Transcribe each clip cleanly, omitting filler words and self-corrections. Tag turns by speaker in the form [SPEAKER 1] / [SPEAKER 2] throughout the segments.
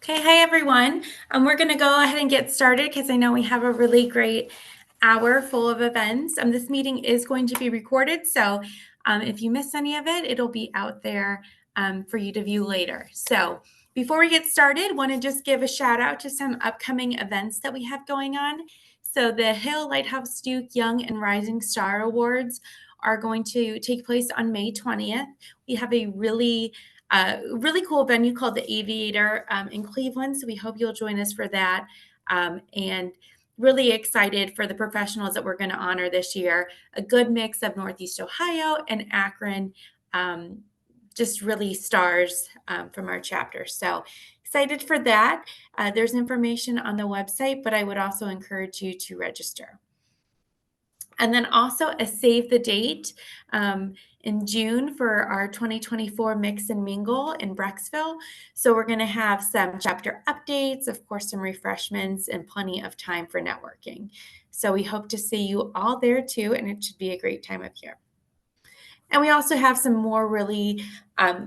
[SPEAKER 1] Okay, hi everyone. We're going to go ahead and get started because I know we have a really great hour full of events. This meeting is going to be recorded, so if you miss any of it, it'll be out there for you to view later. So before we get started, want to just give a shout out to some upcoming events that we have going on. So the Hill Lighthouse Duke Young and Rising Star Awards are going to take place on May 20th. We have a really cool venue called the Aviator in Cleveland. So we hope you'll join us for that. And really excited for the professionals that we're going to honor this year. A good mix of Northeast Ohio and Akron, just really stars from our chapter. So excited for that. There's information on the website, but I would also encourage you to register. And then also a save the date in June for our 2024 Mix and Mingle in Brecksville. So we're going to have some chapter updates, of course, some refreshments, and plenty of time for networking. So we hope to see you all there too, and it should be a great time of year. And we also have some more really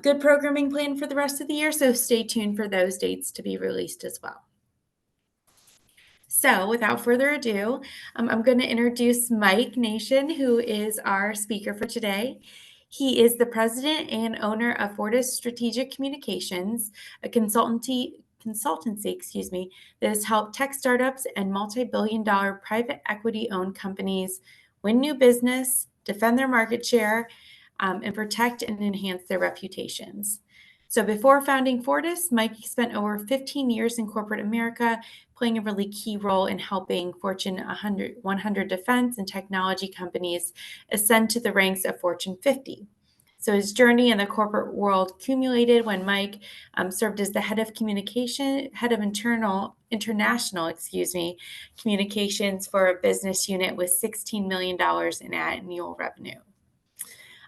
[SPEAKER 1] good programming planned for the rest of the year. So stay tuned for those dates to be released as well. So without further ado, I'm going to introduce Mike Nation, who is our speaker for today. He is the president and owner of Fortis Strategic Communications, a consultancy, that has helped tech startups and multi-billion-dollar private equity-owned companies win new business, defend their market share, and protect and enhance their reputations. So before founding Fortis, Mike spent over 15 years in corporate America, playing a really key role in helping Fortune 100 defense and technology companies ascend to the ranks of Fortune 50. So his journey in the corporate world accumulated when Mike served as the head of international communications for a business unit with $16 million in annual revenue.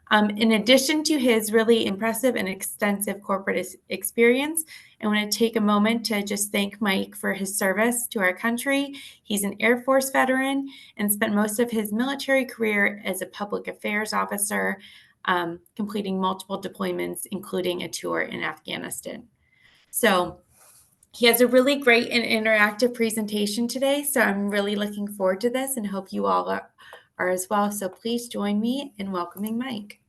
[SPEAKER 1] In addition to his really impressive and extensive corporate experience, I want to take a moment to just thank Mike for his service to our country. He's an Air Force veteran and spent most of his military career as a public affairs officer, completing multiple deployments, including a tour in Afghanistan. So he has a really great and interactive presentation today. So I'm really looking forward to this and hope you all are as well. So please join me in welcoming Mike.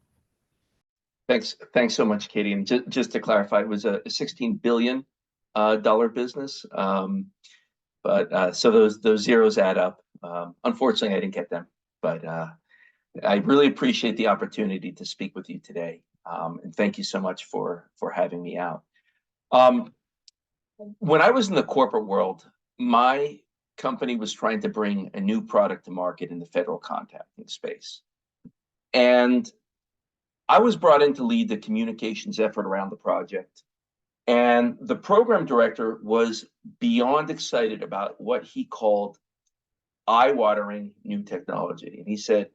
[SPEAKER 2] Thanks so much, Katie. And just to clarify, it was a $16 billion business. So those zeros add up. Unfortunately, I didn't get them, but I really appreciate the opportunity to speak with you today. And thank you so much for having me out. When I was in the corporate world, my company was trying to bring a new product to market in the federal contracting space. And I was brought in to lead the communications effort around the project. And the program director was beyond excited about what he called eye-watering new technology. And he said,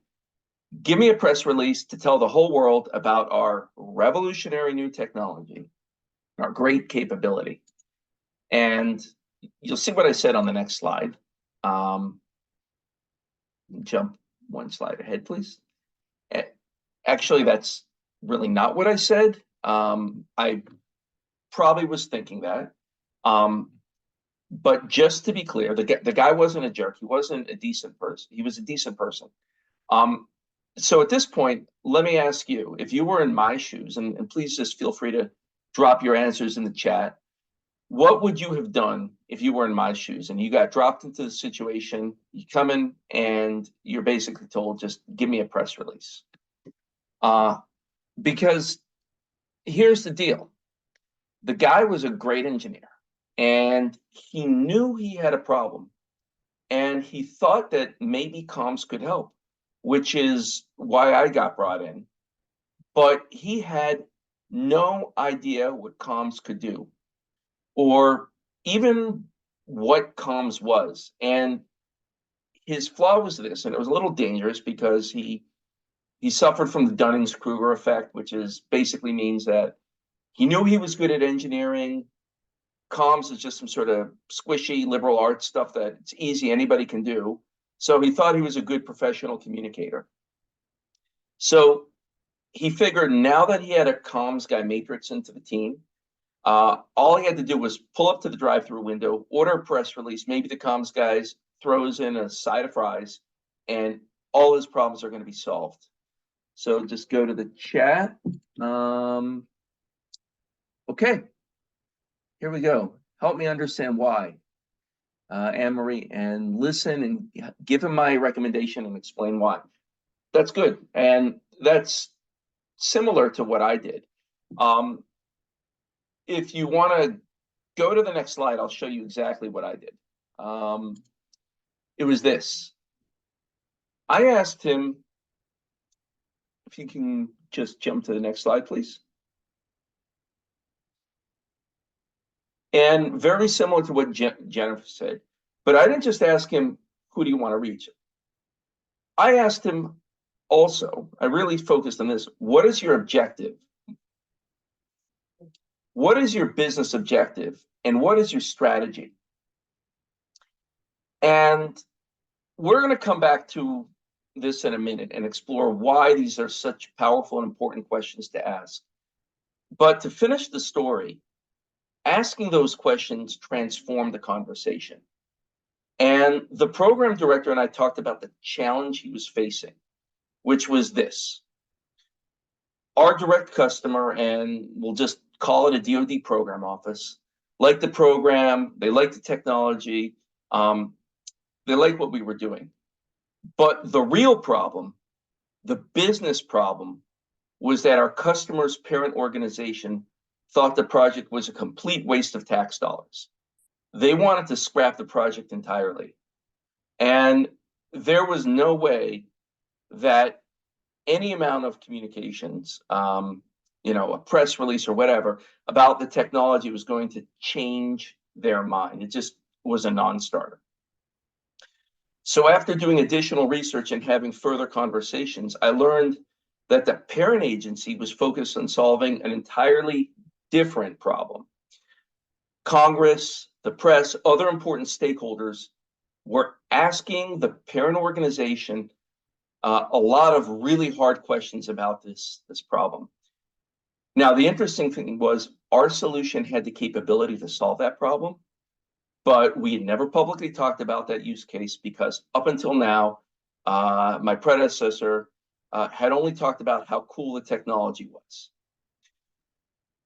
[SPEAKER 2] give me a press release to tell the whole world about our revolutionary new technology, our great capability. And you'll see what I said on the next slide. Jump one slide ahead, please. Actually, that's really not what I said. I probably was thinking that. But just to be clear, the guy wasn't a jerk. He wasn't a decent person. He was a decent person. So at this point, let me ask you, if you were in my shoes, and please just feel free to drop your answers in the chat, what would you have done if you were in my shoes and you got dropped into the situation, you come in and you're basically told, just give me a press release? Because here's the deal. The guy was a great engineer and he knew he had a problem and he thought that maybe comms could help, which is why I got brought in. But he had no idea what comms could do or even what comms was. And his flaw was this, and it was a little dangerous because he suffered from the Dunning-Kruger effect, which is basically means that he knew he was good at engineering. Comms is just some sort of squishy liberal arts stuff that it's easy, anybody can do. So he thought he was a good professional communicator. So he figured now that he had a comms guy matrix into the team, All he had to do was pull up to the drive-through window, order a press release, maybe the comms guys throws in a side of fries, and all his problems are going to be solved. So just go to the chat. Okay, here we go. Help me understand why, Anne-Marie, and listen and give him my recommendation and explain why. That's good, and that's similar to what I did. If you want to go to the next slide, I'll show you exactly what I did. It was this. I asked him, if you can just jump to the next slide, please. And very similar to what Jennifer said, but I didn't just ask him, who do you want to reach? I asked him also, I really focused on this, what is your objective? What is your business objective? And what is your strategy? And we're going to come back to this in a minute and explore why these are such powerful and important questions to ask. But to finish the story, asking those questions transformed the conversation. And the program director and I talked about the challenge he was facing, which was this. Our direct customer, and we'll just call it a DoD program office, liked the program, they liked the technology, they liked what we were doing. But the real problem, the business problem, was that our customer's parent organization thought the project was a complete waste of tax dollars. They wanted to scrap the project entirely. And there was no way that any amount of communications, a press release or whatever, about the technology was going to change their mind. It just was a non-starter. So after doing additional research and having further conversations, I learned that the parent agency was focused on solving an entirely different problem. Congress, the press, other important stakeholders were asking the parent organization a lot of really hard questions about this problem. Now, the interesting thing was our solution had the capability to solve that problem, but we had never publicly talked about that use case because up until now, my predecessor had only talked about how cool the technology was.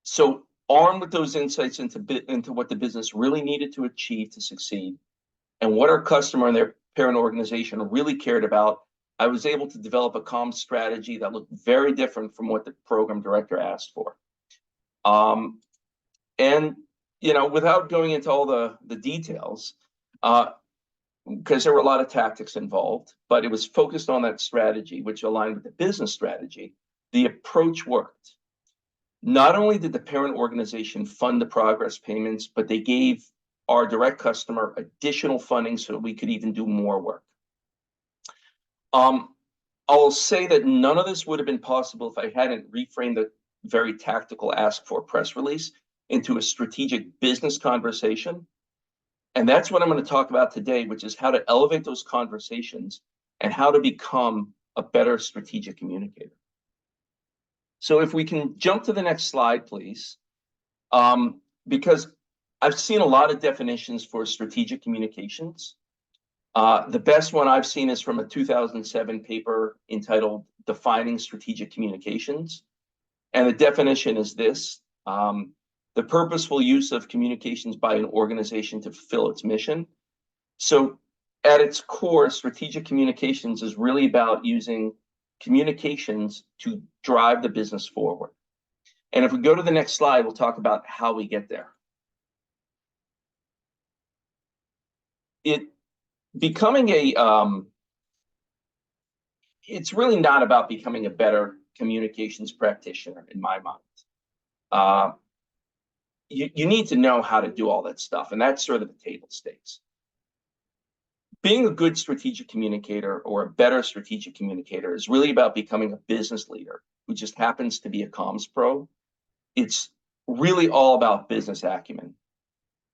[SPEAKER 2] So armed with those insights into what the business really needed to achieve to succeed and what our customer and their parent organization really cared about, I was able to develop a comms strategy that looked very different from what the program director asked for. Without going into all the details, because there were a lot of tactics involved, but it was focused on that strategy, which aligned with the business strategy. The approach worked. Not only did the parent organization fund the progress payments, but they gave our direct customer additional funding so that we could even do more work. I'll say that none of this would have been possible if I hadn't reframed the very tactical ask for a press release into a strategic business conversation. And that's what I'm going to talk about today, which is how to elevate those conversations and how to become a better strategic communicator. So if we can jump to the next slide, please, because I've seen a lot of definitions for strategic communications. The best one I've seen is from a 2007 paper entitled Defining Strategic Communications. And the definition is this: the purposeful use of communications by an organization to fulfill its mission. So at its core, strategic communications is really about using communications to drive the business forward. And if we go to the next slide, we'll talk about how we get there. It's really not about becoming a better communications practitioner in my mind. You need to know how to do all that stuff, and that's sort of the table stakes. Being a good strategic communicator or a better strategic communicator is really about becoming a business leader who just happens to be a comms pro. It's really all about business acumen.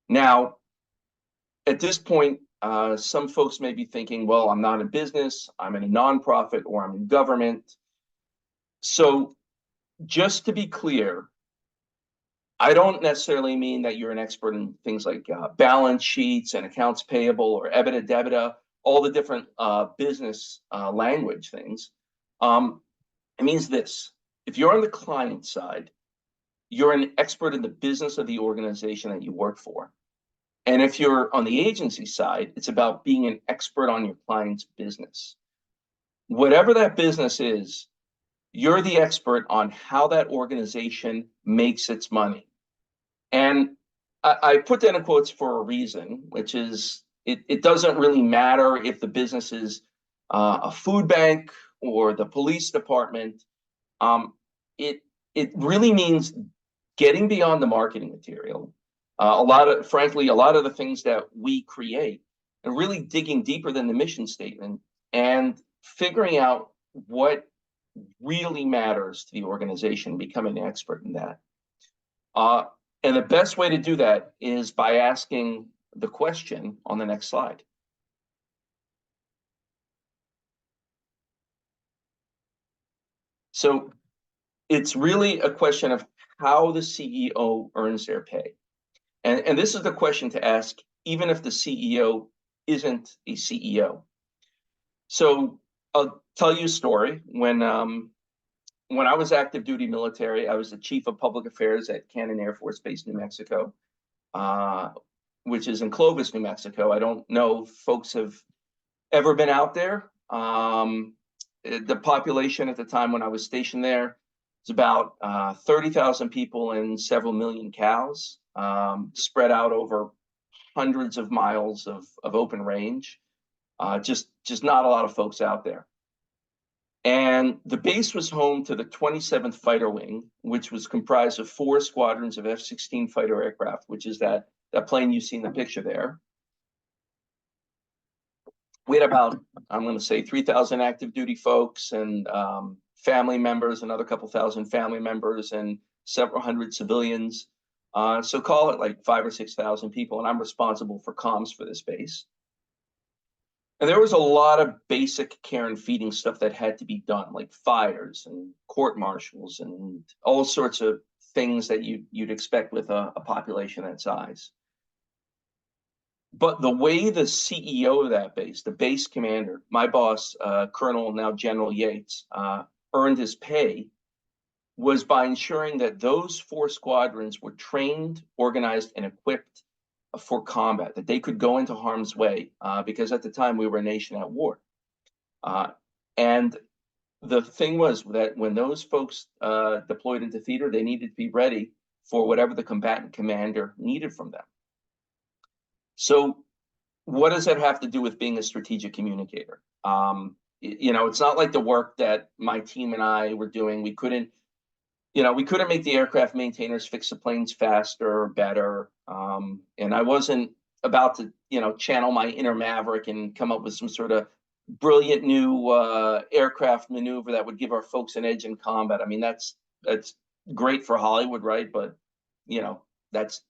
[SPEAKER 2] Now, at this point, some folks may be thinking, well, I'm not in business, I'm in a nonprofit, or I'm in government. So just to be clear, I don't necessarily mean that you're an expert in things like balance sheets and accounts payable or EBITDA, debita, all the different business language things. It means this: if you're on the client side, you're an expert in the business of the organization that you work for. And if you're on the agency side, it's about being an expert on your client's business. Whatever that business is, you're the expert on how that organization makes its money. And I put that in quotes for a reason, which is it doesn't really matter if the business is a food bank or the police department. It really means getting beyond the marketing material. Frankly, a lot of the things that we create, and really digging deeper than the mission statement and figuring out what really matters to the organization, becoming an expert in that. And the best way to do that is by asking the question on the next slide. So it's really a question of how the CEO earns their pay. And this is the question to ask, even if the CEO isn't a CEO. So I'll tell you a story. When I was active duty military, I was the chief of public affairs at Cannon Air Force Base, New Mexico, which is in Clovis, New Mexico. I don't know if folks have ever been out there. The population at the time when I was stationed there was about 30,000 people and several million cows, spread out over hundreds of miles of open range. Just not a lot of folks out there. And the base was home to the 27th Fighter Wing, which was comprised of 4 squadrons of F-16 fighter aircraft, which is that plane you see in the picture there. We had about, I'm going to say, 3,000 active duty folks and family members, another couple thousand family members, and several hundred civilians. So call it like 5,000 or 6,000 people, and I'm responsible for comms for this base. And there was a lot of basic care and feeding stuff that had to be done, like fires and court martials and all sorts of things that you'd expect with a population that size. But the way the CEO of that base, the base commander, my boss, Colonel, now General Yates, earned his pay was by ensuring that those 4 squadrons were trained, organized, and equipped for combat, that they could go into harm's way, because at the time we were a nation at war. And the thing was that when those folks deployed into theater, they needed to be ready for whatever the combatant commander needed from them. So what does that have to do with being a strategic communicator? It's not like the work that my team and I were doing. We couldn't make the aircraft maintainers fix the planes faster or better. And I wasn't about to, channel my inner maverick and come up with some sort of brilliant new aircraft maneuver that would give our folks an edge in combat. I mean, that's great for Hollywood, right? But, that's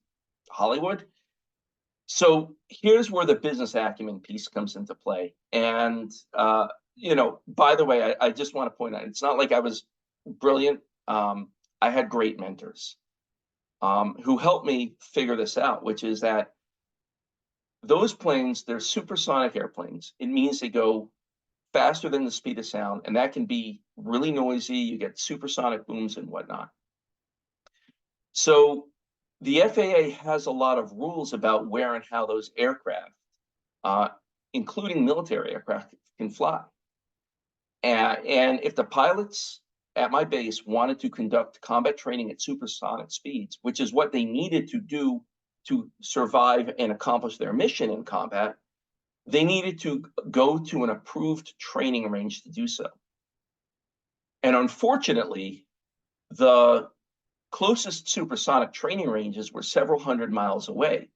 [SPEAKER 2] Hollywood. So here's where the business acumen piece comes into play. And, by the way, I just want to point out, it's not like I was brilliant. I had great mentors who helped me figure this out, which is that those planes, they're supersonic airplanes. It means they go faster than the speed of sound, and that can be really noisy. You get supersonic booms and whatnot. So the FAA has a lot of rules about where and how those aircraft, including military aircraft, can fly. And if the pilots at my base wanted to conduct combat training at supersonic speeds, which is what they needed to do to survive and accomplish their mission in combat, they needed to go to an approved training range to do so. And unfortunately, the closest supersonic training ranges were several hundred miles away,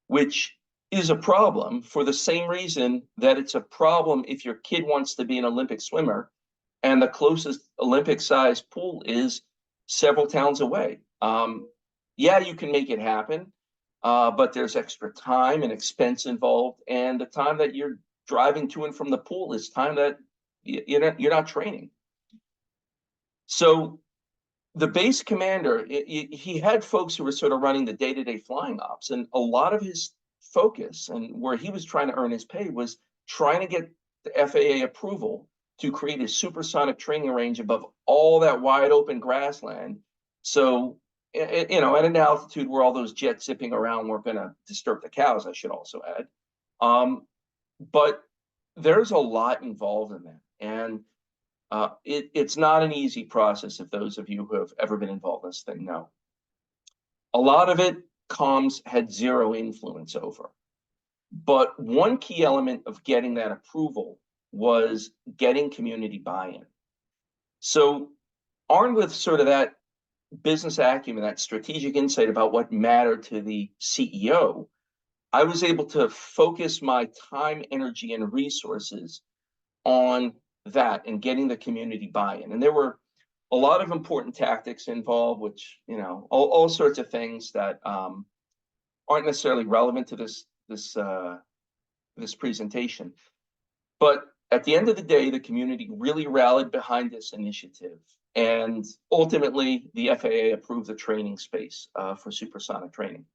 [SPEAKER 2] which is a problem for the same reason that it's a problem if your kid wants to be an Olympic swimmer and the closest Olympic-sized pool is several towns away. Yeah, you can make it happen, but there's extra time and expense involved, and the time that you're driving to and from the pool is time that you're not training. So the base commander, he had folks who were sort of running the day-to-day flying ops, and a lot of his focus and where he was trying to earn his pay was trying to get the FAA approval to create a supersonic training range above all that wide open grassland. So, you know, at an altitude where all those jets zipping around weren't going to disturb the cows, I should also add. But there's a lot involved in that. And it's not an easy process, if those of you who have ever been involved in this thing know. A lot of it, comms had zero influence over. But one key element of getting that approval was getting community buy-in. So armed with sort of that business acumen, that strategic insight about what mattered to the CEO, I was able to focus my time, energy, and resources on that and getting the community buy-in. And there were a lot of important tactics involved, which, you know, all sorts of things that aren't necessarily relevant to this presentation. But at the end of the day, the community really rallied behind this initiative. And ultimately, the FAA approved the training space for supersonic training.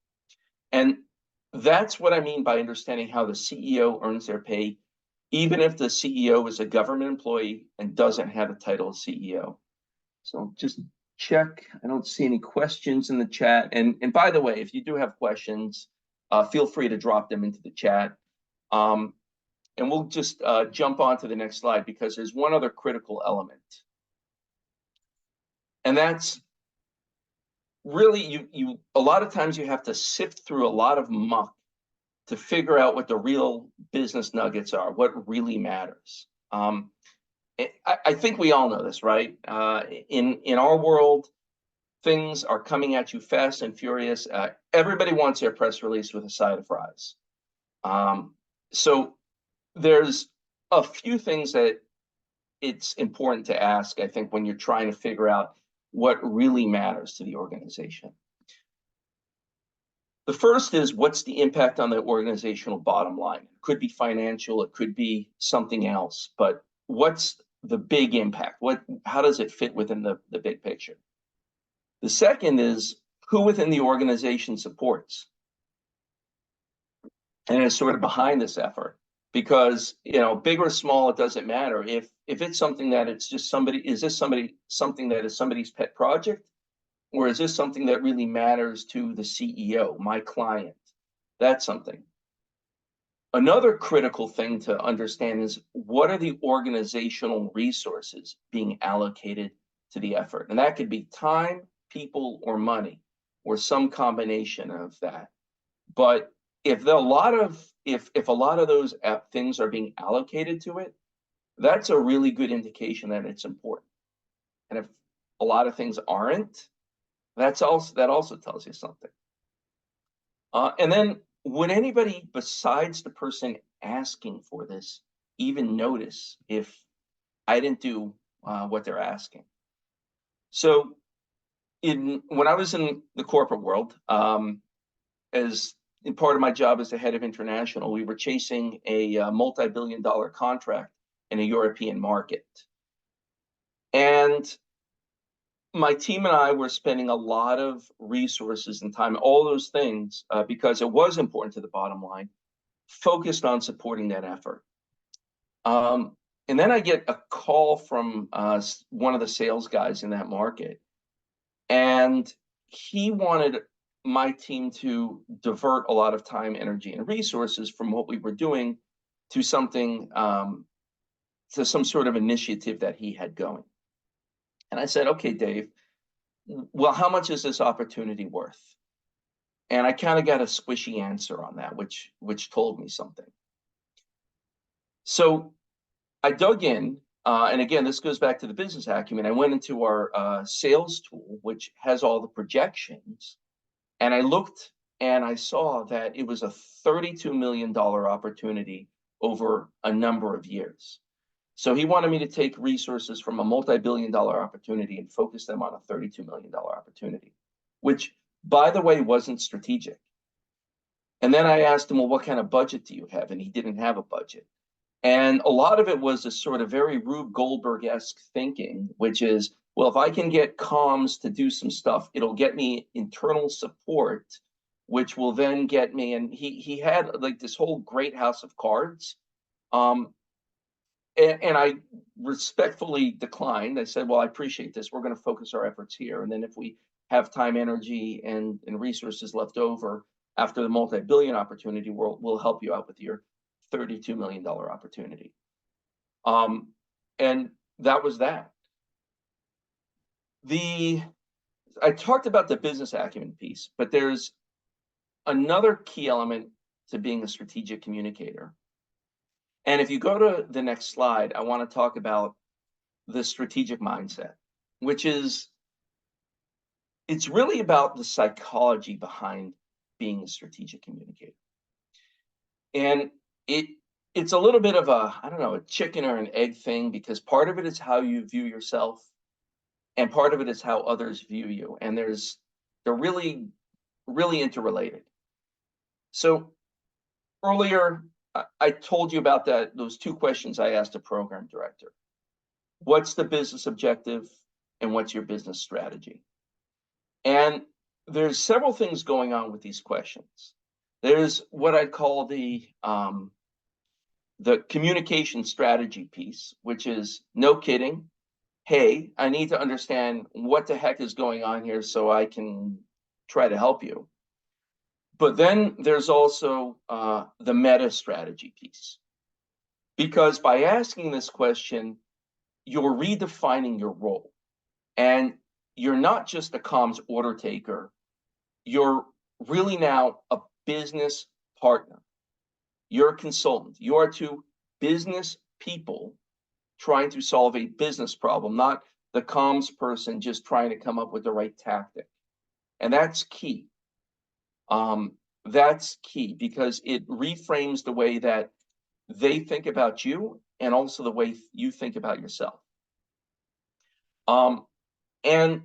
[SPEAKER 2] And that's what I mean by understanding how the CEO earns their pay, even if the CEO is a government employee and doesn't have a title of CEO. So just check. I don't see any questions in the chat. And by the way, if you do have questions, feel free to drop them into the chat. And we'll just jump on to the next slide, because there's one other critical element. And that's really, a lot of times you have to sift through a lot of muck to figure out what the real business nuggets are, what really matters. I think we all know this, right? In our world, things are coming at you fast and furious. Everybody wants their press release with a side of fries. So there's a few things that it's important to ask, I think, when you're trying to figure out what really matters to the organization. The first is, what's the impact on the organizational bottom line? It could be financial, it could be something else, but what's the big impact? How does it fit within the big picture? The second is, who within the organization supports and is sort of behind this effort? Because, you know, big or small, it doesn't matter. If it's something that it's just somebody, is this something that is somebody's pet project? Or is this something that really matters to the CEO, my client? That's something. Another critical thing to understand is, what are the organizational resources being allocated to the effort? And that could be time, people, or money, or some combination of that. But if a lot of those things are being allocated to it, that's a really good indication that it's important. And if a lot of things aren't, that also tells you something. And then, would anybody besides the person asking for this even notice if I didn't do what they're asking? So when I was in the corporate world, as in part of my job as the head of international, we were chasing a multi-billion-dollar contract in a European market. And my team and I were spending a lot of resources and time, all those things, because it was important to the bottom line, focused on supporting that effort. And then I get a call from one of the sales guys in that market, and he wanted my team to divert a lot of time, energy, and resources from what we were doing to something, to some sort of initiative that he had going. And I said, okay, Dave, well, how much is this opportunity worth? And I kind of got a squishy answer on that, which told me something. So I dug in, and again, this goes back to the business acumen. I went into our sales tool, which has all the projections, and I looked and I saw that it was a $32 million opportunity over a number of years. So he wanted me to take resources from a multi-billion-dollar opportunity and focus them on a $32 million opportunity, which, by the way, wasn't strategic. And then I asked him, well, what kind of budget do you have? And he didn't have a budget. And a lot of it was a sort of very Rube Goldberg-esque thinking, which is, Well, if I can get comms to do some stuff, it'll get me internal support, which will then get me. And he had like this whole great house of cards. Um, and I respectfully declined. I said, well, I appreciate this. We're going to focus our efforts here. And then if we have time, energy, and resources left over after the multi-billion opportunity, we'll help you out with your $32 million opportunity. And that was that. I talked about the business acumen piece, but there's another key element to being a strategic communicator. And if you go to the next slide, I want to talk about the strategic mindset, which is, it's really about the psychology behind being a strategic communicator. And it's a little bit of a, I don't know, a chicken or an egg thing, because part of it is how you view yourself, and part of it is how others view you. And they're really, really interrelated. So earlier, I told you about those two questions I asked a program director. What's the business objective, and what's your business strategy? And there's several things going on with these questions. There's what I call the communication strategy piece, which is, no kidding, hey, I need to understand what the heck is going on here so I can try to help you. But then there's also the meta strategy piece. Because by asking this question, you're redefining your role. And you're not just a comms order taker, you're really now a business partner. You're a consultant. You are two business people trying to solve a business problem, not the comms person just trying to come up with the right tactic. And that's key. That's key because it reframes the way that they think about you and also the way you think about yourself. And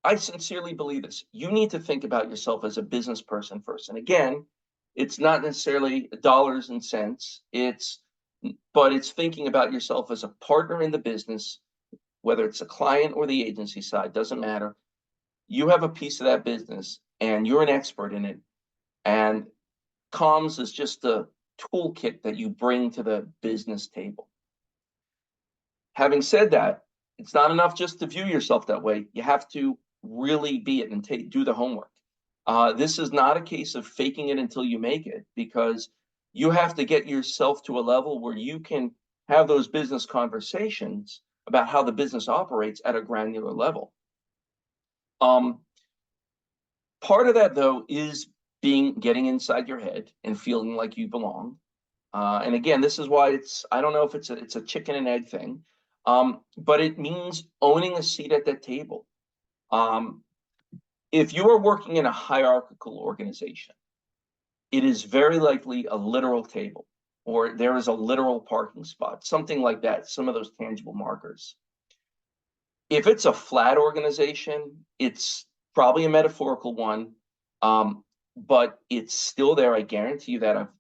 [SPEAKER 2] I sincerely believe this. You need to think about yourself as a business person first. And again, it's not necessarily dollars and cents. But it's thinking about yourself as a partner in the business, whether it's a client or the agency side, doesn't matter. You have a piece of that business and you're an expert in it. And comms is just the toolkit that you bring to the business table. Having said that, it's not enough just to view yourself that way. You have to really be it and do the homework. This is not a case of faking it until you make it, because you have to get yourself to a level where you can have those business conversations about how the business operates at a granular level. Part of that, though, is getting inside your head and feeling like you belong. And again, this is why I don't know if it's a chicken and egg thing, but it means owning a seat at that table. If you are working in a hierarchical organization, it is very likely a literal table, or there is a literal parking spot, something like that, some of those tangible markers. If it's a flat organization, it's probably a metaphorical one, but it's still there. I guarantee you that. I've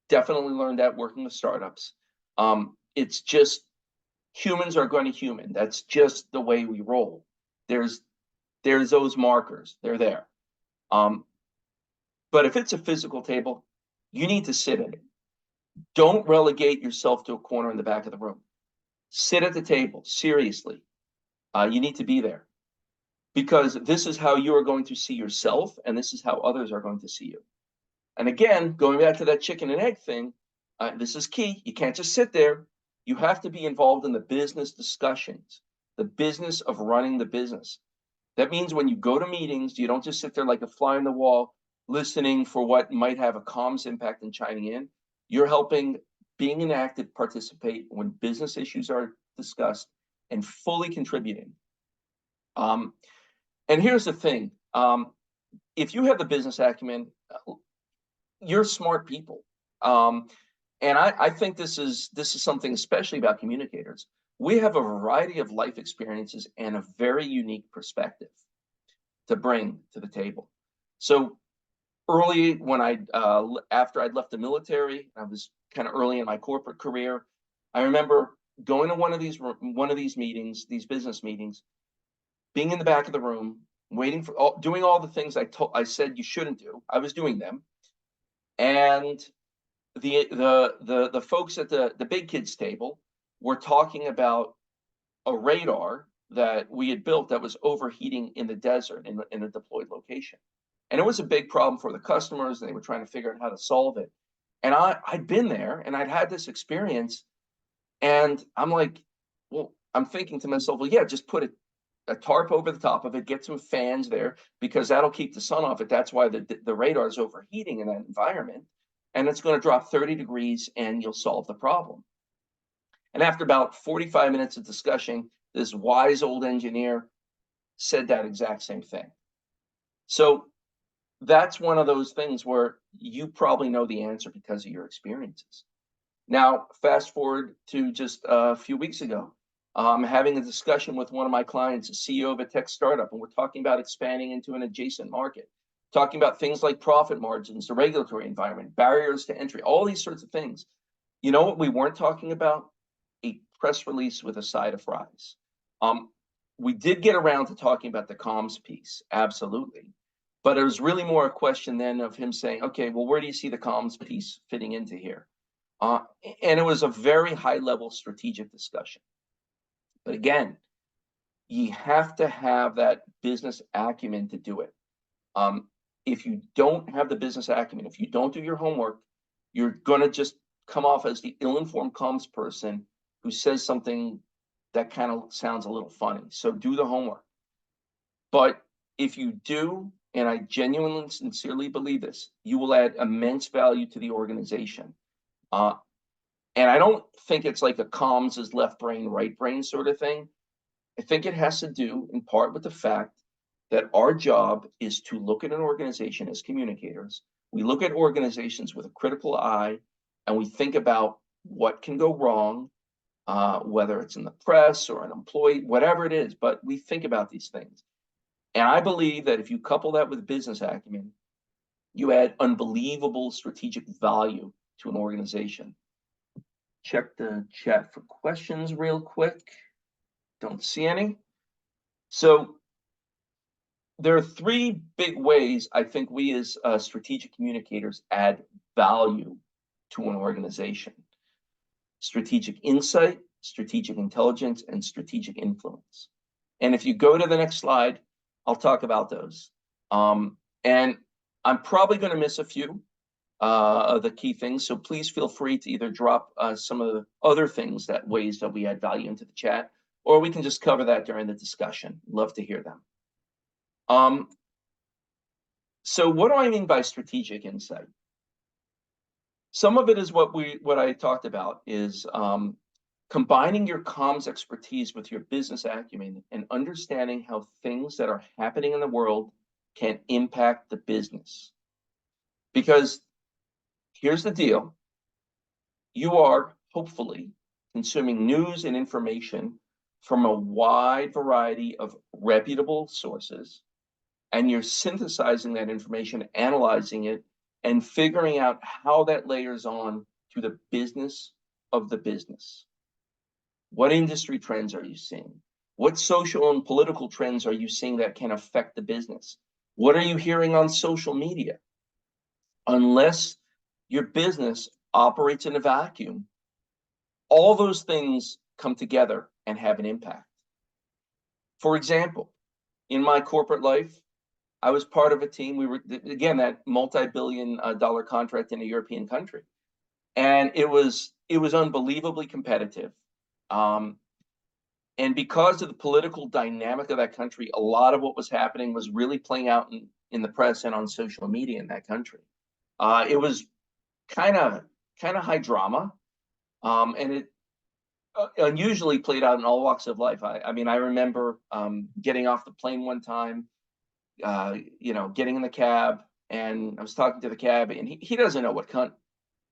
[SPEAKER 2] definitely learned that working with startups. It's just humans are going to human. That's just the way we roll. There's those markers. They're there. But if it's a physical table, you need to sit at it. Don't relegate yourself to a corner in the back of the room. Sit at the table, seriously. You need to be there, because this is how you are going to see yourself, and this is how others are going to see you. And again, going back to that chicken and egg thing, this is key. You can't just sit there. You have to be involved in the business discussions, the business of running the business. That means when you go to meetings, you don't just sit there like a fly on the wall, listening for what might have a comms impact and chiming in. You're helping, being an active participate when business issues are discussed, and fully contributing. And here's the thing. If you have the business acumen, you're smart people. And I think this is something especially about communicators. We have a variety of life experiences and a very unique perspective to bring to the table. So early, when after I'd left the military, I was kind of early in my corporate career. I remember going to one of these meetings, these business meetings, being in the back of the room, waiting for doing all the things I said you shouldn't do. I was doing them. And the folks at the big kids table were talking about a radar that we had built that was overheating in the desert in a deployed location. And it was a big problem for the customers, and they were trying to figure out how to solve it. And I'd been there and I'd had this experience, and I'm like, well, I'm thinking to myself, well, yeah, just put a tarp over the top of it, get some fans there, because that'll keep the sun off it. That's why the radar is overheating in that environment. And it's going to drop 30 degrees and you'll solve the problem. And after about 45 minutes of discussion, this wise old engineer said that exact same thing. So that's one of those things where you probably know the answer because of your experiences. Now, fast forward to just a few weeks ago, having a discussion with one of my clients, a CEO of a tech startup, and we're talking about expanding into an adjacent market, talking about things like profit margins, the regulatory environment, barriers to entry, all these sorts of things. You know what we weren't talking about? A press release with a side of fries. We did get around to talking about the comms piece, absolutely. But it was really more a question then of him saying, okay, well, where do you see the comms piece fitting into here? And it was a very high level strategic discussion. But again, you have to have that business acumen to do it. If you don't have the business acumen, if you don't do your homework, you're going to just come off as the ill-informed comms person who says something that kind of sounds a little funny. So do the homework. But if you do, and I genuinely, sincerely believe this, you will add immense value to the organization. And I don't think it's like a comms is left brain, right brain sort of thing. I think it has to do in part with the fact that our job is to look at an organization as communicators. We look at organizations with a critical eye, and we think about what can go wrong, whether it's in the press or an employee, whatever it is, but we think about these things. And I believe that if you couple that with business acumen, you add unbelievable strategic value to an organization. Check the chat for questions real quick. Don't see any. So there are three big ways I think we as strategic communicators add value to an organization: strategic insight, strategic intelligence, and strategic influence. And if you go to the next slide, I'll talk about those. And I'm probably going to miss a few of the key things. So please feel free to either drop some of the other things, that ways that we add value, into the chat, or we can just cover that during the discussion. Love to hear them. So what do I mean by strategic insight? Some of it is what I talked about, is combining your comms expertise with your business acumen and understanding how things that are happening in the world can impact the business. Because here's the deal: you are hopefully consuming news and information from a wide variety of reputable sources, and you're synthesizing that information, analyzing it, and figuring out how that layers on to the business of the business. What industry trends are you seeing? What social and political trends are you seeing that can affect the business? What are you hearing on social media? Unless your business operates in a vacuum, all those things come together and have an impact. For example, in my corporate life, I was part of a team. We were, again, that multi-billion dollar contract in a European country. And it was unbelievably competitive. And because of the political dynamic of that country, a lot of what was happening was really playing out in the press and on social media in that country. It was kind of high drama, and it unusually played out in all walks of life. I mean, I remember getting off the plane one time, getting in the cab, and I was talking to the cab, and he doesn't know what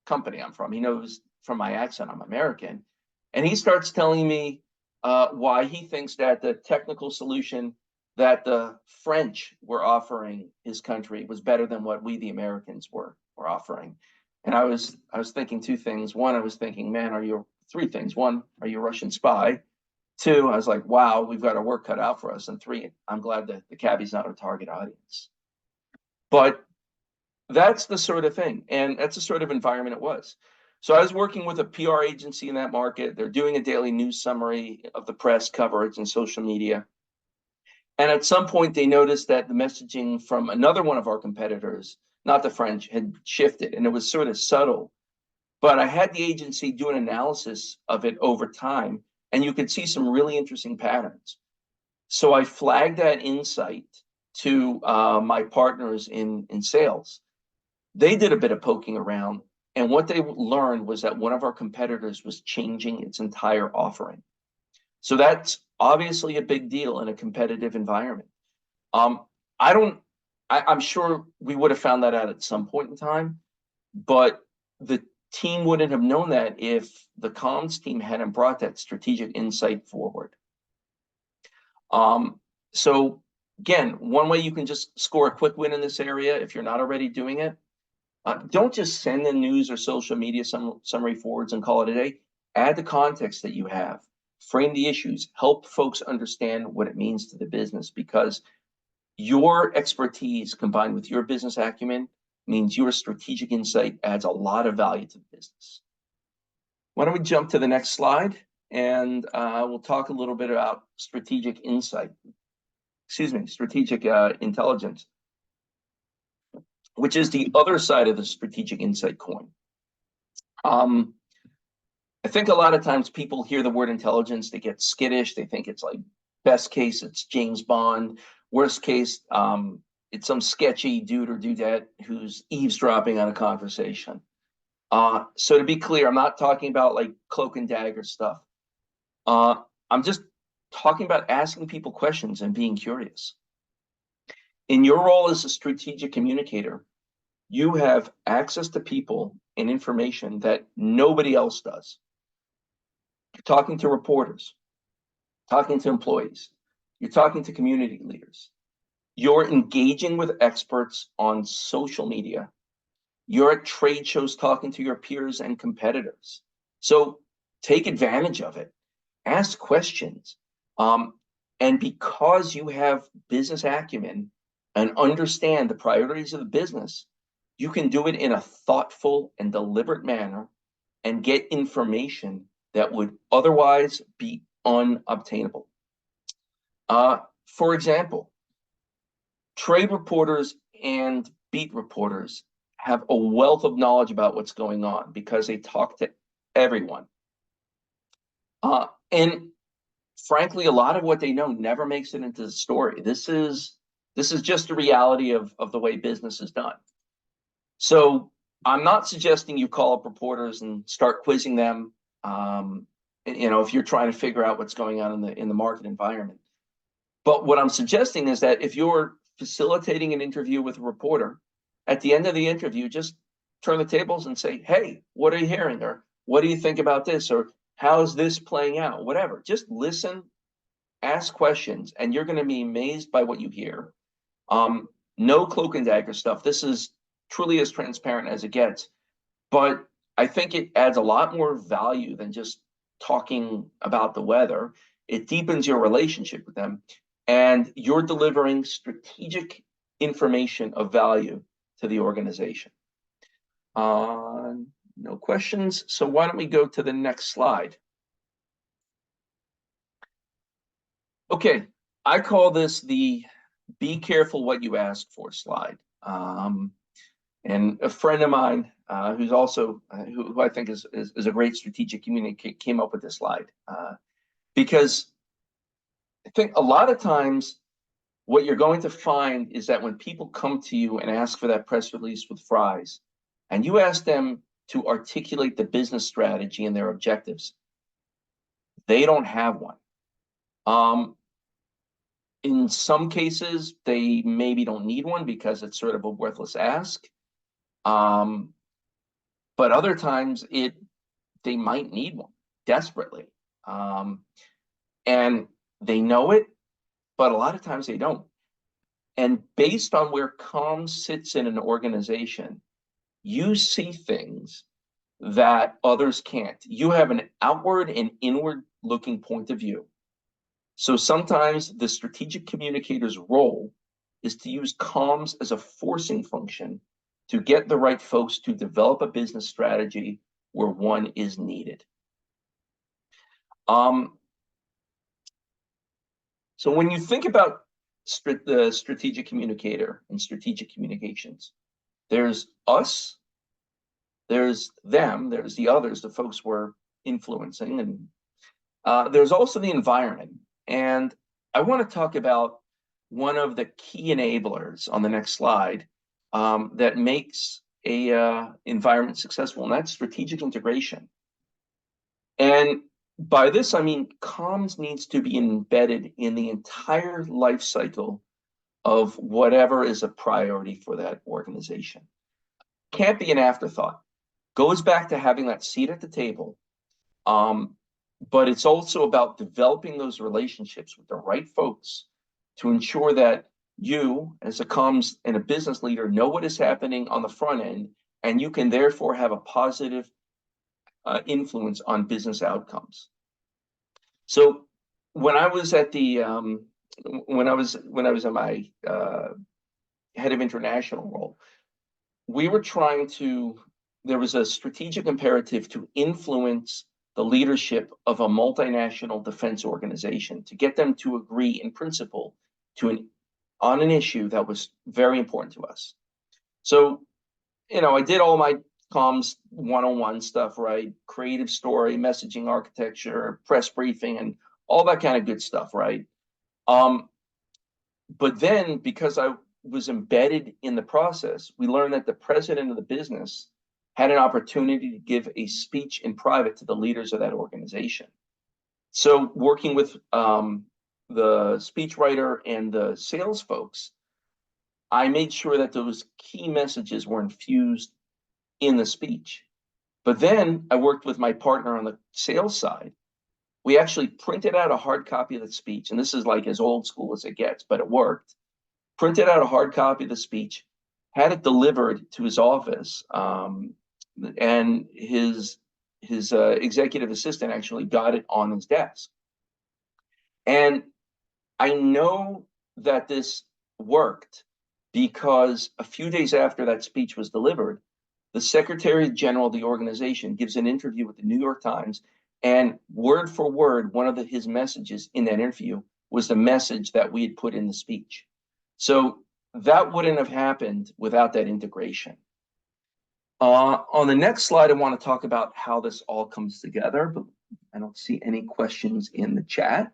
[SPEAKER 2] company I'm from. He knows from my accent I'm American, and he starts telling me why he thinks that the technical solution that the French were offering his country was better than what we, the Americans, were offering. And I was thinking two things. One, I was thinking, man, three things. One, are you a Russian spy? 2, I was like, wow, we've got our work cut out for us. And 3, I'm glad that the cabbie's not our target audience. But that's the sort of thing. And that's the sort of environment it was. So I was working with a PR agency in that market. They're doing a daily news summary of the press coverage and social media. And at some point, they noticed that the messaging from another one of our competitors, not the French, had shifted. And it was sort of subtle. But I had the agency do an analysis of it over time, and you could see some really interesting patterns. So I flagged that insight to my partners in sales. They did a bit of poking around, and what they learned was that one of our competitors was changing its entire offering. So that's obviously a big deal in a competitive environment. I'm sure we would have found that out at some point in time, but the team wouldn't have known that if the comms team hadn't brought that strategic insight forward. So again, one way you can just score a quick win in this area, if you're not already doing it, don't just send the news or social media summary forwards and call it a day. Add the context that you have, frame the issues, help folks understand what it means to the business, because your expertise combined with your business acumen means your strategic insight adds a lot of value to the business. Why don't we jump to the next slide, and we'll talk a little bit about strategic insight. Strategic intelligence, which is the other side of the strategic insight coin. I think a lot of times people hear the word intelligence, they get skittish. They think it's like, best case, it's James Bond. Worst case, it's some sketchy dude or dudette who's eavesdropping on a conversation. So to be clear, I'm not talking about like cloak and dagger stuff. I'm just talking about asking people questions and being curious. In your role as a strategic communicator, you have access to people and information that nobody else does. You're talking to reporters, talking to employees, you're talking to community leaders, you're engaging with experts on social media, you're at trade shows talking to your peers and competitors. So take advantage of it, ask questions. And because you have business acumen and understand the priorities of the business, you can do it in a thoughtful and deliberate manner and get information that would otherwise be unobtainable. For example, trade reporters and beat reporters have a wealth of knowledge about what's going on because they talk to everyone. And frankly, a lot of what they know never makes it into the story. This is just the reality of the way business is done. So I'm not suggesting you call up reporters and start quizzing them, if you're trying to figure out what's going on in the market environment. But what I'm suggesting is that if you're facilitating an interview with a reporter, at the end of the interview, just turn the tables and say, hey, what are you hearing? Or what do you think about this? Or how's this playing out? Whatever. Just listen, ask questions, and you're going to be amazed by what you hear. No cloak and dagger stuff. This is truly as transparent as it gets. But I think it adds a lot more value than just talking about the weather. It deepens your relationship with them, and you're delivering strategic information of value to the organization. No questions. So why don't we go to the next slide? Okay, I call this the be careful what you ask for slide. And a friend of mine who's also, who I think is a great strategic communicator came up with this slide. Because I think a lot of times what you're going to find is that when people come to you and ask for that press release with fries, and you ask them to articulate the business strategy and their objectives, they don't have one. In some cases, they maybe don't need one because it's sort of a worthless ask. But other times they might need one desperately. And they know it, but a lot of times they don't. And based on where comms sits in an organization, you see things that others can't. You have an outward and inward looking point of view. So sometimes the strategic communicator's role is to use comms as a forcing function to get the right folks to develop a business strategy where one is needed. So when you think about the strategic communicator and strategic communications, there's us, there's them, there's the others, the folks we're influencing, and there's also the environment. And I want to talk about one of the key enablers on the next slide that makes a environment successful, and that's strategic integration. And by this, I mean comms needs to be embedded in the entire life cycle of whatever is a priority for that organization. Can't be an afterthought. Goes back to having that seat at the table. But it's also about developing those relationships with the right folks to ensure that you, as a comms and a business leader, know what is happening on the front end, and you can therefore have a positive influence on business outcomes. So when I was at the when I was in my head of international role, we were trying to. There was a strategic imperative to influence the leadership of a multinational defense organization to get them to agree in principle on an issue that was very important to us. So, I did all my comms 101 stuff, right? Creative story, messaging architecture, press briefing, and all that kind of good stuff, right? But then, because I was embedded in the process, we learned that the president of the business had an opportunity to give a speech in private to the leaders of that organization. So working with the speechwriter and the sales folks, I made sure that those key messages were infused in the speech. But then I worked with my partner on the sales side. We actually printed out a hard copy of the speech, and this is like as old school as it gets, but it worked. Printed out a hard copy of the speech, had it delivered to his office, and his executive assistant actually got it on his desk. And I know that this worked because a few days after that speech was delivered, the Secretary General of the organization gives an interview with the New York Times, and word for word, one of his messages in that interview was the message that we had put in the speech. So that wouldn't have happened without that integration. On the next slide, I want to talk about how this all comes together, but I don't see any questions in the chat.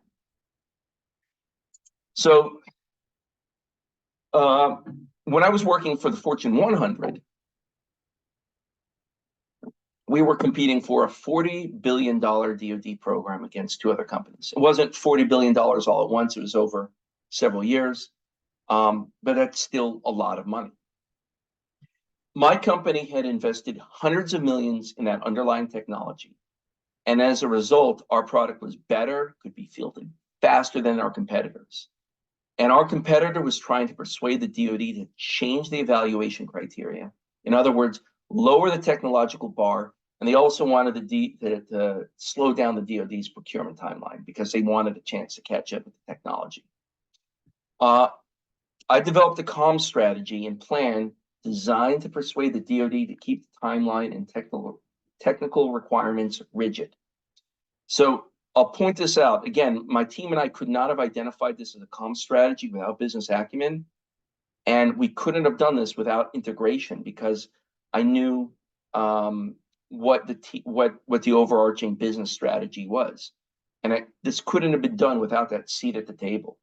[SPEAKER 2] So when I was working for the Fortune 100, we were competing for a $40 billion DoD program against two other companies. It wasn't $40 billion all at once. It was over several years, but that's still a lot of money. My company had invested hundreds of millions in that underlying technology. And as a result, our product was better, could be fielded faster than our competitors. And our competitor was trying to persuade the DoD to change the evaluation criteria. In other words, lower the technological bar. And they also wanted to slow down the DoD's procurement timeline because they wanted a chance to catch up with the technology. I developed a comms strategy and plan designed to persuade the DoD to keep the timeline and technical requirements rigid. So I'll point this out. Again, my team and I could not have identified this as a comms strategy without business acumen. And we couldn't have done this without integration because I knew what the overarching business strategy was. And this couldn't have been done without that seat at the table.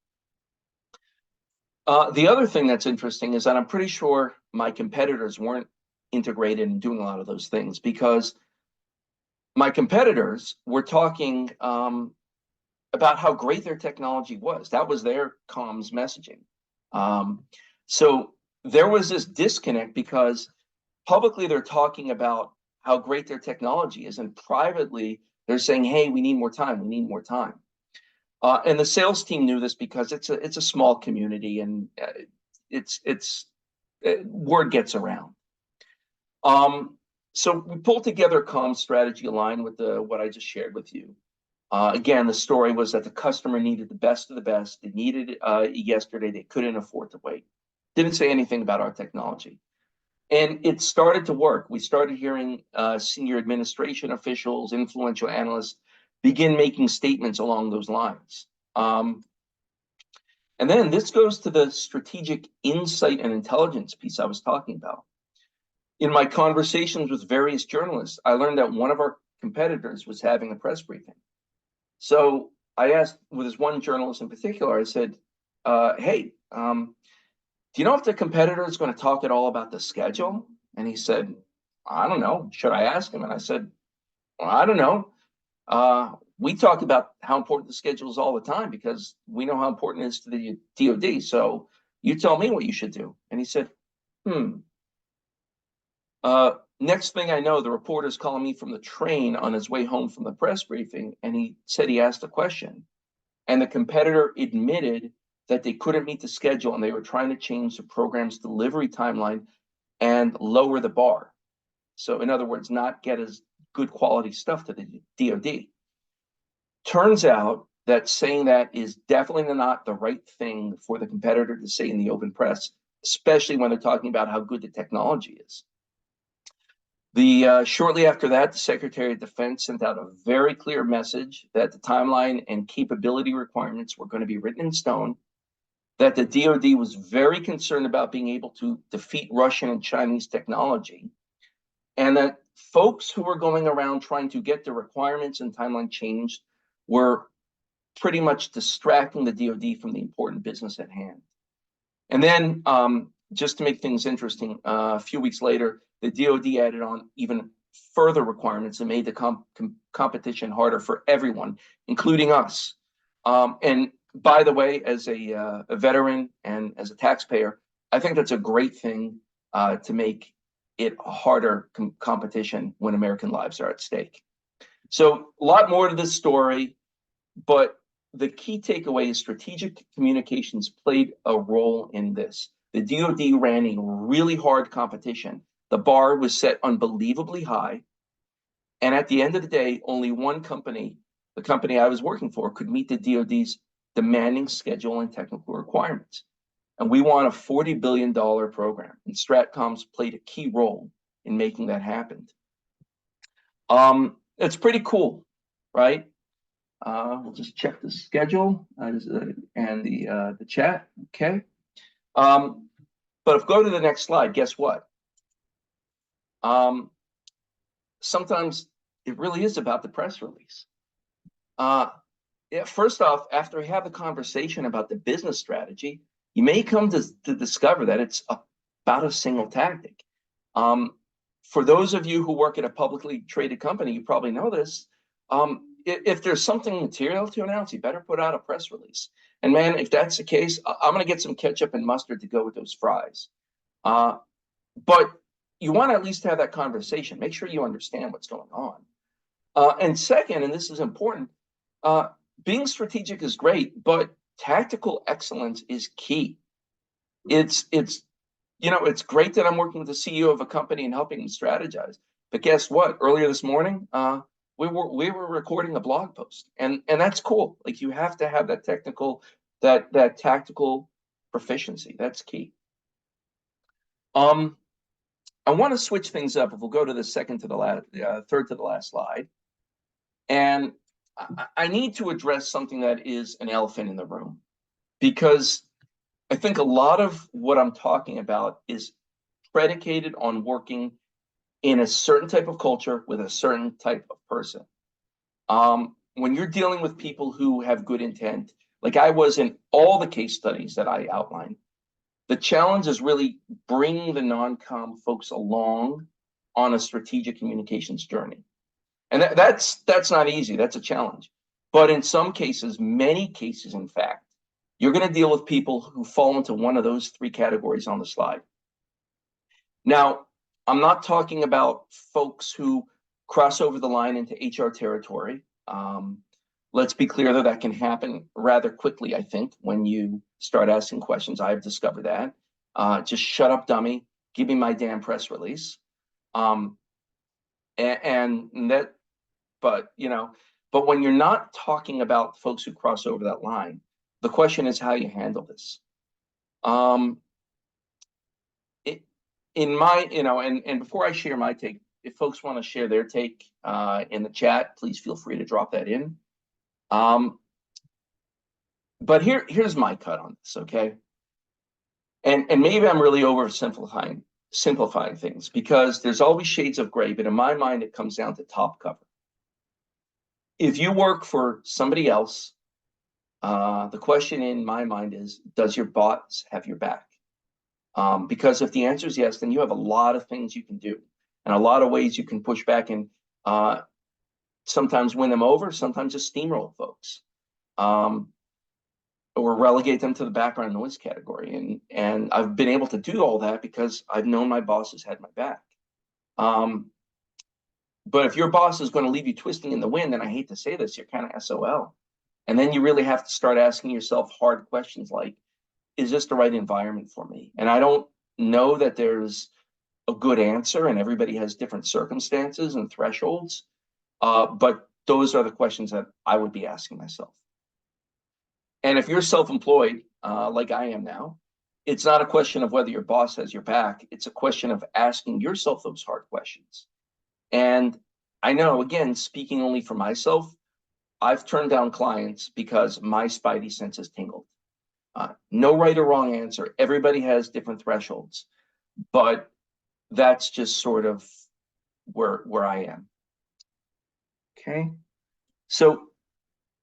[SPEAKER 2] The other thing that's interesting is that I'm pretty sure my competitors weren't integrated and doing a lot of those things because my competitors were talking about how great their technology was. That was their comms messaging. So there was this disconnect because publicly they're talking about how great their technology is, and privately they're saying, "Hey, we need more time. We need more time." And the sales team knew this because it's a small community, and word gets around. So we pulled together a comms strategy aligned with what I just shared with you. Again, the story was that the customer needed the best of the best. They needed it yesterday. They couldn't afford to wait. Didn't say anything about our technology. And it started to work. We started hearing senior administration officials, influential analysts begin making statements along those lines. And then this goes to the strategic insight and intelligence piece I was talking about. In my conversations with various journalists, I learned that one of our competitors was having a press briefing. So I asked, with this one journalist in particular, I said, hey, do you know if the competitor is going to talk at all about the schedule? And he said, I don't know. Should I ask him? And I said, well, I don't know. We talk about how important the schedule is all the time because we know how important it is to the DoD. So you tell me what you should do. And he said, next thing I know, the reporter's calling me from the train on his way home from the press briefing. And he said he asked a question. And the competitor admitted that they couldn't meet the schedule and they were trying to change the program's delivery timeline and lower the bar. So in other words, not get as good quality stuff to the DoD. Turns out that saying that is definitely not the right thing for the competitor to say in the open press, especially when they're talking about how good the technology is. Shortly after that, the Secretary of Defense sent out a very clear message that the timeline and capability requirements were going to be written in stone, that the DoD was very concerned about being able to defeat Russian and Chinese technology, and that folks who were going around trying to get the requirements and timeline changed were pretty much distracting the DoD from the important business at hand. And then, just to make things interesting, a few weeks later, the DoD added on even further requirements and made the competition harder for everyone, including us. And by the way, as a veteran and as a taxpayer, I think that's a great thing to make it a harder competition when American lives are at stake. So a lot more to this story, but the key takeaway is strategic communications played a role in this. The DoD ran a really hard competition. The bar was set unbelievably high. And at the end of the day, only one company, the company I was working for, could meet the DoD's demanding schedule and technical requirements. And we won a $40 billion program, and Stratcoms played a key role in making that happen. It's pretty cool, right? We'll just check the schedule and the chat. Okay. But if we go to the next slide, guess what? Sometimes it really is about the press release. First off, after we have the conversation about the business strategy, you may come to discover that it's about a single tactic. For those of you who work at a publicly traded company, you probably know this. If there's something material to announce, you better put out a press release. And man, if that's the case, I'm going to get some ketchup and mustard to go with those fries. But you want to at least have that conversation. Make sure you understand what's going on. And second, and this is important, being strategic is great, but tactical excellence is key. It's great that I'm working with the CEO of a company and helping him strategize. But guess what? Earlier this morning, we were recording a blog post, and that's cool. Like, you have to have that tactical proficiency. That's key. I want to switch things up. If we'll go to the third to the last slide, and I need to address something that is an elephant in the room, because I think a lot of what I'm talking about is predicated on working in a certain type of culture with a certain type of person. When you're dealing with people who have good intent, like I was in all the case studies that I outlined, the challenge is really bringing the non-com folks along on a strategic communications journey. And that's not easy. That's a challenge. But in some cases, many cases, in fact, you're going to deal with people who fall into one of those three categories on the slide. Now, I'm not talking about folks who cross over the line into HR territory. Let's be clear that can happen rather quickly, I think, when you start asking questions. I've discovered that. Just shut up, dummy. Give me my damn press release. But But when you're not talking about folks who cross over that line, the question is how you handle this. In my, and before I share my take, if folks want to share their take in the chat, please feel free to drop that in. But here's my cut on this, okay? And maybe I'm really oversimplifying things, because there's always shades of gray, but in my mind, it comes down to top cover. If you work for somebody else, the question in my mind is, does your boss have your back? Because if the answer is yes, then you have a lot of things you can do and a lot of ways you can push back and sometimes win them over, sometimes just steamroll folks, or relegate them to the background noise category. And I've been able to do all that because I've known my bosses had my back. But if your boss is going to leave you twisting in the wind, and I hate to say this, you're kind of SOL. And then you really have to start asking yourself hard questions like, is this the right environment for me? And I don't know that there's a good answer, and everybody has different circumstances and thresholds. But those are the questions that I would be asking myself. And if you're self-employed, like I am now, it's not a question of whether your boss has your back. It's a question of asking yourself those hard questions. And I know, again, speaking only for myself, I've turned down clients because my spidey senses tingled. No right or wrong answer. Everybody has different thresholds, but that's just sort of where I am. Okay, so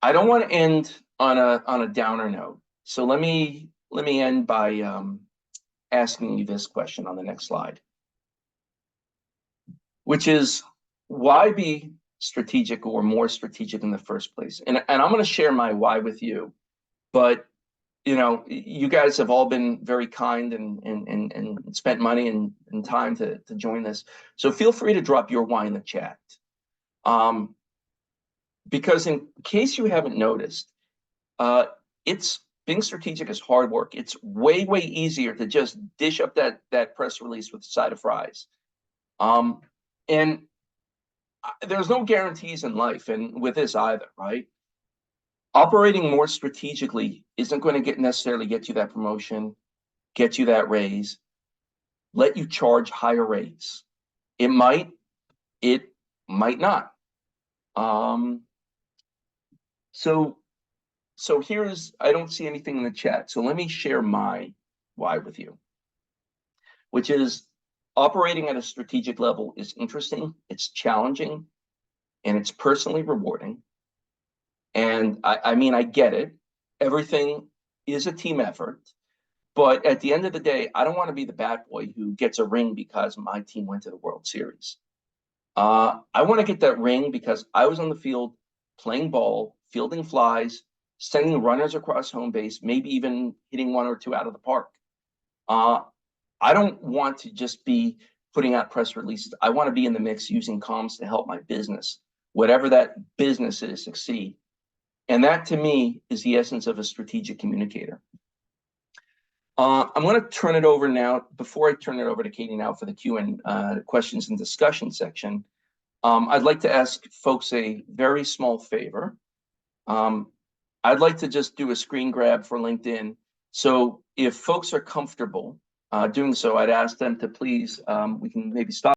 [SPEAKER 2] I don't want to end on a downer note. So let me end by asking you this question on the next slide, which is, why be strategic or more strategic in the first place? And I'm going to share my why with you, but you guys have all been very kind and spent money and time to join this. So feel free to drop your why in the chat. Because in case you haven't noticed, being strategic is hard work. It's way, way easier to just dish up that press release with a side of fries. And there's no guarantees in life, and with this either, right? Operating more strategically isn't going to necessarily get you that promotion, get you that raise, let you charge higher rates. It might not. So here's, I don't see anything in the chat. So let me share my why with you, which is operating at a strategic level is interesting, it's challenging, and it's personally rewarding. And I mean, I get it. Everything is a team effort. But at the end of the day, I don't want to be the bad boy who gets a ring because my team went to the World Series. I want to get that ring because I was on the field playing ball, fielding flies, sending runners across home base, maybe even hitting one or two out of the park. I don't want to just be putting out press releases. I want to be in the mix using comms to help my business, whatever that business is, succeed. And that, to me, is the essence of a strategic communicator. I'm going to turn it over now. Before I turn it over to Katie now for the questions and discussion section, I'd like to ask folks a very small favor. I'd like to just do a screen grab for LinkedIn. So if folks are comfortable doing so, I'd ask them to please, we can maybe stop